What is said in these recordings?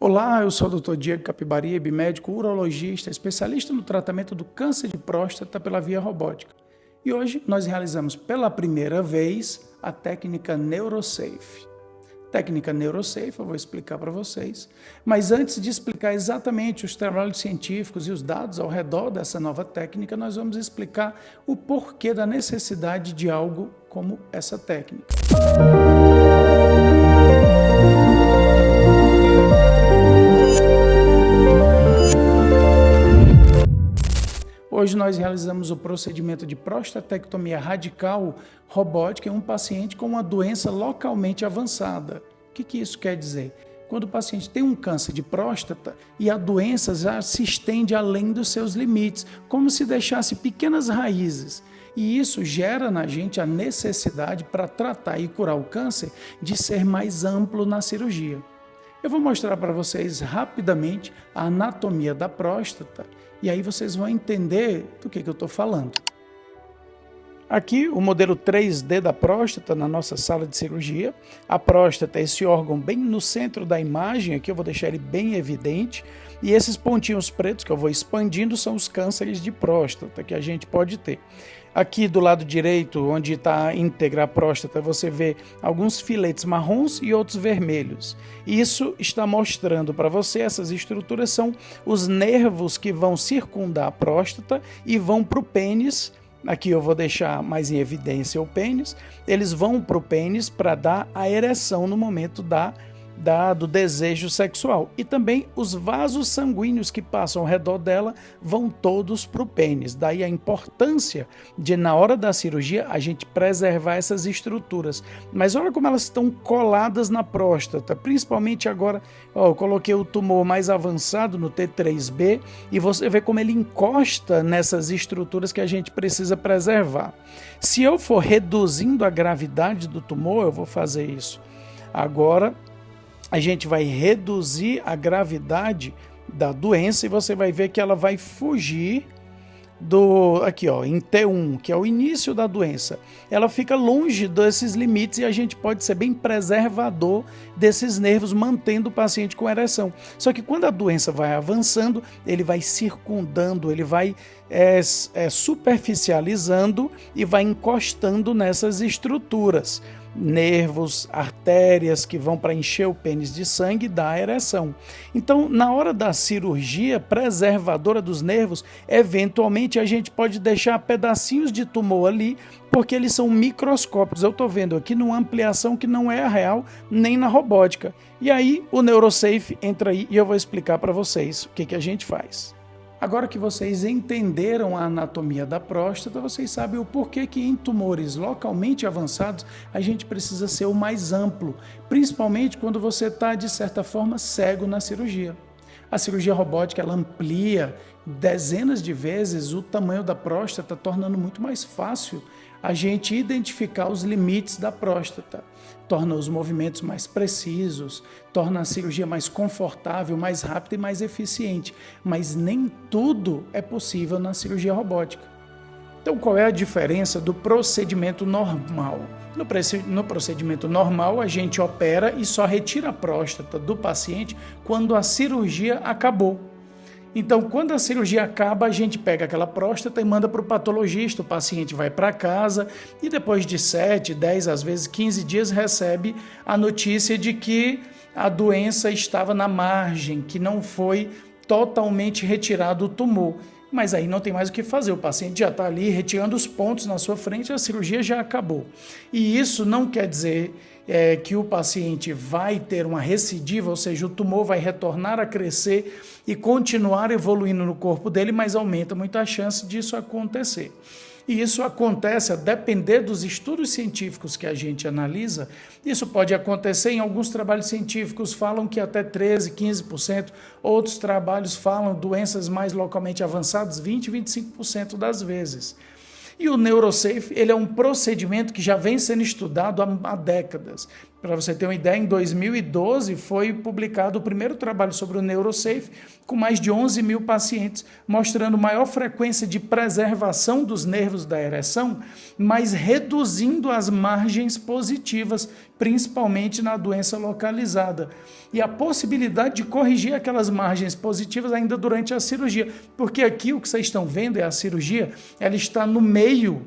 Olá, eu sou o Dr. Diego Capibaribe, médico urologista, especialista no tratamento do câncer de próstata pela via robótica. E hoje nós realizamos pela primeira vez a técnica NeuroSafe. Técnica NeuroSafe, eu vou explicar para vocês, mas antes de explicar exatamente os trabalhos científicos e os dados ao redor dessa nova técnica, nós vamos explicar o porquê da necessidade de algo como essa técnica. Hoje nós realizamos o procedimento de prostatectomia radical robótica em um paciente com uma doença localmente avançada. O que isso quer dizer? Quando o paciente tem um câncer de próstata e a doença já se estende além dos seus limites, como se deixasse pequenas raízes. E isso gera na gente a necessidade para tratar e curar o câncer de ser mais amplo na cirurgia. Eu vou mostrar para vocês rapidamente a anatomia da próstata e aí vocês vão entender do que eu estou falando. Aqui o modelo 3D da próstata na nossa sala de cirurgia. A próstata é esse órgão bem no centro da imagem, aqui eu vou deixar ele bem evidente. E esses pontinhos pretos que eu vou expandindo são os cânceres de próstata que a gente pode ter. Aqui do lado direito, onde está íntegra a próstata, você vê alguns filetes marrons e outros vermelhos. Isso está mostrando para você, essas estruturas são os nervos que vão circundar a próstata e vão para o pênis. Aqui eu vou deixar mais em evidência o pênis. Eles vão para o pênis para dar a ereção no momento do desejo sexual. E também os vasos sanguíneos que passam ao redor dela vão todos para o pênis. Daí a importância de, na hora da cirurgia, a gente preservar essas estruturas. Mas olha como elas estão coladas na próstata, principalmente agora, eu coloquei o tumor mais avançado no T3B e você vê como ele encosta nessas estruturas que a gente precisa preservar. Se eu for reduzindo a gravidade do tumor, eu vou fazer isso. Agora, a gente vai reduzir a gravidade da doença e você vai ver que ela vai fugir aqui ó, em T1, que é o início da doença. Ela fica longe desses limites e a gente pode ser bem preservador desses nervos, mantendo o paciente com ereção. Só que quando a doença vai avançando, ele vai circundando, ele vai superficializando e vai encostando nessas estruturas. Nervos, artérias que vão para encher o pênis de sangue e dar ereção. Então, na hora da cirurgia preservadora dos nervos, eventualmente a gente pode deixar pedacinhos de tumor ali, porque eles são microscópicos. Eu estou vendo aqui numa ampliação que não é a real, nem na robótica. E aí o NeuroSafe entra aí e eu vou explicar para vocês o que a gente faz. Agora que vocês entenderam a anatomia da próstata, vocês sabem o porquê que em tumores localmente avançados a gente precisa ser o mais amplo, principalmente quando você está, de certa forma, cego na cirurgia. A cirurgia robótica ela amplia dezenas de vezes o tamanho da próstata, tornando muito mais fácil a gente identificar os limites da próstata. Torna os movimentos mais precisos, torna a cirurgia mais confortável, mais rápida e mais eficiente. Mas nem tudo é possível na cirurgia robótica. Então, qual é a diferença do procedimento normal? No procedimento normal, a gente opera e só retira a próstata do paciente quando a cirurgia acabou. Então, quando a cirurgia acaba, a gente pega aquela próstata e manda para o patologista, o paciente vai para casa e depois de 7, 10, às vezes 15 dias recebe a notícia de que a doença estava na margem, que não foi totalmente retirado o tumor. Mas aí não tem mais o que fazer, o paciente já está ali retirando os pontos na sua frente, a cirurgia já acabou. E isso não quer dizer que o paciente vai ter uma recidiva, ou seja, o tumor vai retornar a crescer e continuar evoluindo no corpo dele, mas aumenta muito a chance disso acontecer. E isso acontece a depender dos estudos científicos que a gente analisa. Isso pode acontecer em alguns trabalhos científicos, falam que até 13%, 15%. Outros trabalhos falam doenças mais localmente avançadas, 20%, 25% das vezes. E o NeuroSafe, ele é um procedimento que já vem sendo estudado há décadas. Para você ter uma ideia, em 2012 foi publicado o primeiro trabalho sobre o NeuroSafe, com mais de 11 mil pacientes, mostrando maior frequência de preservação dos nervos da ereção, mas reduzindo as margens positivas, principalmente na doença localizada. E a possibilidade de corrigir aquelas margens positivas ainda durante a cirurgia, porque aqui o que vocês estão vendo é a cirurgia, ela está no meio,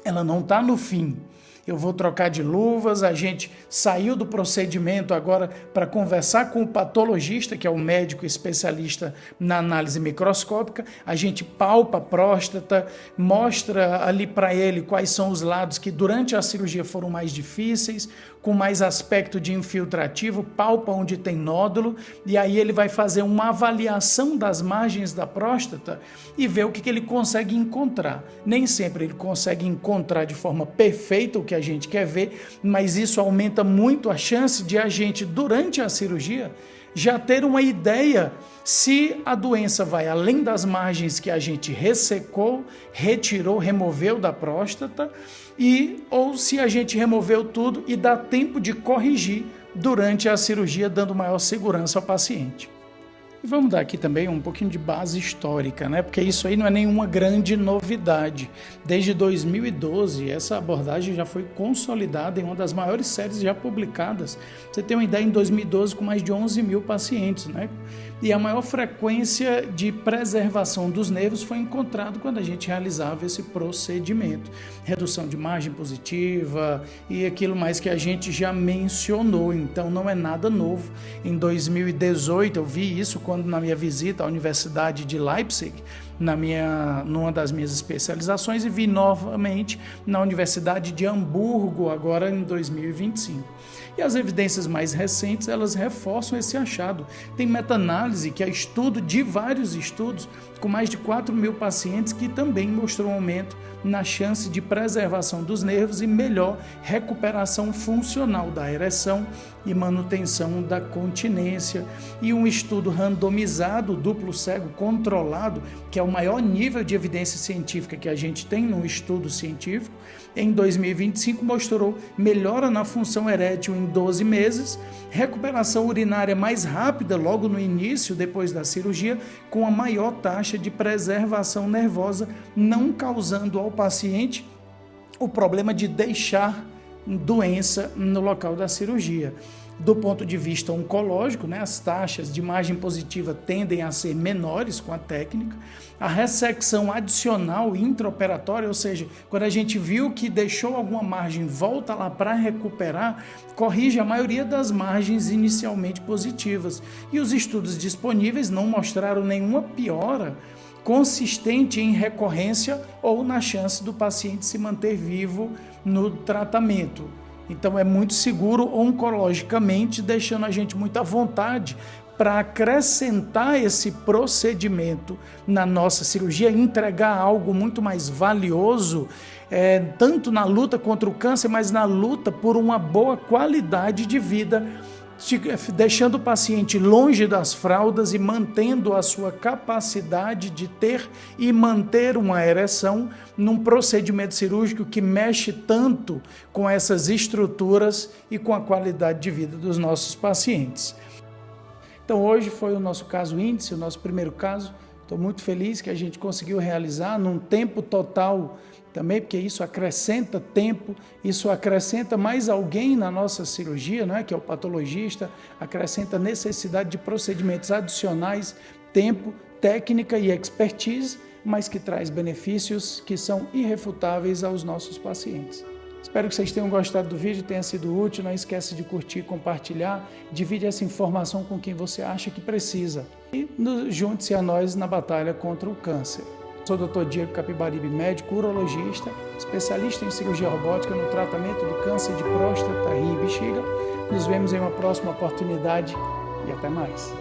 ela não está no fim. Eu vou trocar de luvas, a gente saiu do procedimento agora para conversar com o patologista, que é o médico especialista na análise microscópica, a gente palpa a próstata, mostra ali para ele quais são os lados que durante a cirurgia foram mais difíceis, com mais aspecto de infiltrativo, palpa onde tem nódulo, e aí ele vai fazer uma avaliação das margens da próstata e ver o que ele consegue encontrar. Nem sempre ele consegue encontrar de forma perfeita o que a gente quer ver, mas isso aumenta muito a chance de a gente, durante a cirurgia, já ter uma ideia se a doença vai além das margens que a gente ressecou, retirou, removeu da próstata, ou se a gente removeu tudo e dá tempo de corrigir durante a cirurgia, dando maior segurança ao paciente. E vamos dar aqui também um pouquinho de base histórica, né? Porque isso aí não é nenhuma grande novidade. Desde 2012, essa abordagem já foi consolidada em uma das maiores séries já publicadas. Você tem uma ideia, em 2012, com mais de 11 mil pacientes, né? E a maior frequência de preservação dos nervos foi encontrado quando a gente realizava esse procedimento. Redução de margem positiva e aquilo mais que a gente já mencionou, então não é nada novo. Em 2018 eu vi isso quando na minha visita à Universidade de Leipzig, numa das minhas especializações, e vi novamente na Universidade de Hamburgo, agora em 2025. E as evidências mais recentes, elas reforçam esse achado. Tem meta-análise, que é estudo de vários estudos, com mais de 4 mil pacientes, que também mostrou um aumento na chance de preservação dos nervos e melhor recuperação funcional da ereção e manutenção da continência. E um estudo randomizado, duplo cego, controlado, que é o maior nível de evidência científica que a gente tem num estudo científico, em 2025 mostrou melhora na função erétil em 12 meses, recuperação urinária mais rápida logo no início, depois da cirurgia, com a maior taxa de preservação nervosa, não causando ao paciente o problema de deixar doença no local da cirurgia. Do ponto de vista oncológico, né, as taxas de margem positiva tendem a ser menores com a técnica. A ressecção adicional intraoperatória, ou seja, quando a gente viu que deixou alguma margem, volta lá para recuperar, corrige a maioria das margens inicialmente positivas. E os estudos disponíveis não mostraram nenhuma piora consistente em recorrência ou na chance do paciente se manter vivo no tratamento. Então é muito seguro oncologicamente, deixando a gente muito à vontade para acrescentar esse procedimento na nossa cirurgia, entregar algo muito mais valioso, tanto na luta contra o câncer, mas na luta por uma boa qualidade de vida, deixando o paciente longe das fraldas e mantendo a sua capacidade de ter e manter uma ereção num procedimento cirúrgico que mexe tanto com essas estruturas e com a qualidade de vida dos nossos pacientes. Então hoje foi o nosso caso índice, o nosso primeiro caso. Estou muito feliz que a gente conseguiu realizar num tempo total também, porque isso acrescenta tempo, isso acrescenta mais alguém na nossa cirurgia, não é? Que é o patologista, acrescenta necessidade de procedimentos adicionais, tempo, técnica e expertise, mas que traz benefícios que são irrefutáveis aos nossos pacientes. Espero que vocês tenham gostado do vídeo, tenha sido útil. Não esqueça de curtir, compartilhar, divide essa informação com quem você acha que precisa. E junte-se a nós na batalha contra o câncer. Sou o Dr. Diego Capibaribe, médico urologista, especialista em cirurgia robótica no tratamento do câncer de próstata, rim e bexiga. Nos vemos em uma próxima oportunidade e até mais.